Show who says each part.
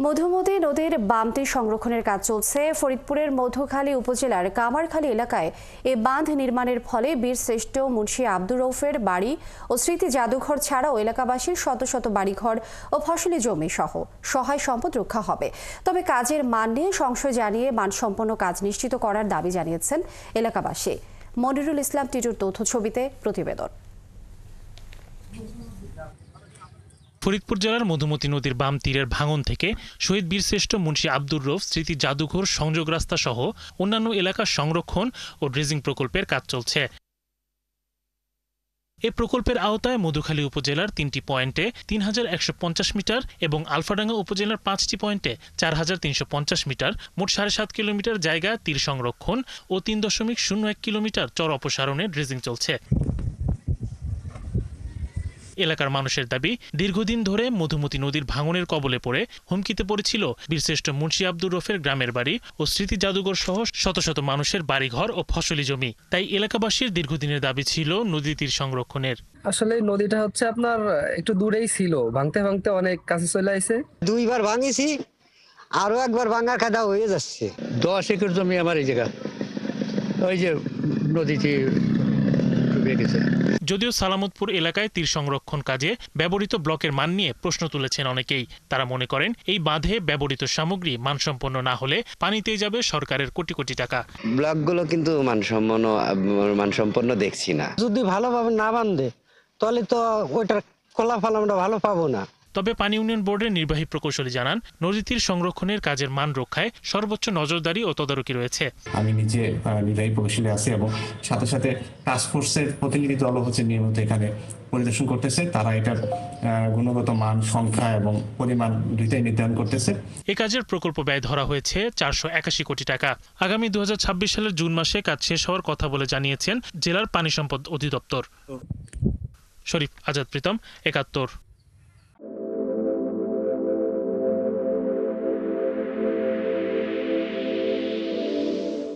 Speaker 1: মধুমতি নদীর বাম তীর সংরক্ষণের কাজ চলছে। ফরিদপুরের মধুখালী উপজেলার কামারখালী এলাকায় এ বাঁধ নির্মাণের ফলে বীরশ্রেষ্ঠ মুন্সি আব্দুর রউফের বাড়ি ও স্মৃতি জাদুঘর ছাড়াও এলাকাবাসীর শত শত বাড়িঘর ও ফসলি জমি সহ সহায় সম্পদ রক্ষা হবে। তবে কাজের মান নিয়ে সংশয় জানিয়ে মানসম্পন্ন কাজ নিশ্চিত করার দাবি জানিয়েছেন এলাকাবাসী। মনিরুল ইসলাম টিটুর তথ্য ছবিতে প্রতিবেদন।
Speaker 2: ফরিদপুর জেলার মধুমতি নদীর বাম তীরের ভাঙন থেকে শহীদ বীরশ্রেষ্ঠ মুন্সি আব্দুর রউফ স্মৃতি জাদুঘর সংযোগ রাস্তা সহ অন্যান্য এলাকার সংরক্ষণ ও ড্রেজিং প্রকল্পের কাজ চলছে। এ প্রকল্পের আওতায় মধুখালী উপজেলার 3টি পয়েন্টে ৩,১৫০ মিটার এবং আলফাডাঙ্গা উপজেলার 5টি পয়েন্টে ৪,৩৫০ মিটার মোট ৭.৫ কিলোমিটার জায়গা তীর সংরক্ষণ ও ৩.০১ কিলোমিটার চর অপসারণে ড্রেজিং চলছে। এলাকার মানুষের দাবি, দীর্ঘদিন ধরে মধুমতি নদীর ভাঙনের কবলে পড়ে হুমকিতে পড়েছিল বীরশ্রেষ্ঠ মুন্সি আব্দুর রউফের গ্রামের বাড়ি ও স্মৃতি জাদুঘর সহ শত শত মানুষের বাড়িঘর ও ফসলি জমি। তাই এলাকাবাসীর দীর্ঘদিনের দাবি ছিল নদী তীর সংরক্ষণের।
Speaker 3: আসলে নদীটা হচ্ছে আপনার একটু দূরেই ছিল, ভাঙতে ভাঙতে অনেক কাছে চলে আসে।
Speaker 4: 2বার ভাঙিছি, আরো একবার ভাঙার কাদা হয়ে যাচ্ছে।
Speaker 5: 10 একর জমি আমার এই জায়গা, ওই যে নদীতে ডুবে গেছে।
Speaker 2: যদিও সালামতপুর এলাকায় তীর সংরক্ষণ কাজে ব্যবহৃত ব্লকের মান নিয়ে প্রশ্ন তুলেছেন অনেকেই। তারা মনে করেন, এই বাঁধে ব্যবহৃত সামগ্রী মানসম্পন্ন না হলে পানিতেই যাবে সরকারের কোটি কোটি টাকা।
Speaker 4: ব্লকগুলো কিন্তু মানসম্পন্ন দেখছি না। যদি ভালোভাবে না বাঁধে তাহলে তো ওইটার ফলাফল আমরা ভালো পাবো না।
Speaker 2: তবে পানি উন্নয়ন বোর্ডের নির্বাহী প্রকৌশলী জানান, নদী তীর সংরক্ষণের কাজের মান রক্ষায় সর্বোচ্চ নজরদারি ও তদারকি রয়েছে।
Speaker 6: আমি নিজে নির্বাহী প্রকৌশলী আছি এবং সাথে সাথে টাস্কফোর্সের প্রতিনিধি দল হচ্ছে নিয়মিত এখানে পরিদর্শন করতেছে। তারা এটার গুণগত মান, সংখ্যা এবং পরিমাণ দুইটাই নির্ধারণ করতেছে।
Speaker 2: এ কাজের প্রকল্প ব্যয় ধরা হয়েছে 481 কোটি টাকা। আগামী 2026 সালের জুন মাসে কাজ শেষ হওয়ার কথা বলে জানিয়েছেন জেলার পানি সম্পদ অধিদপ্তর। শরীফ আজাদ প্রীতম, ৭১।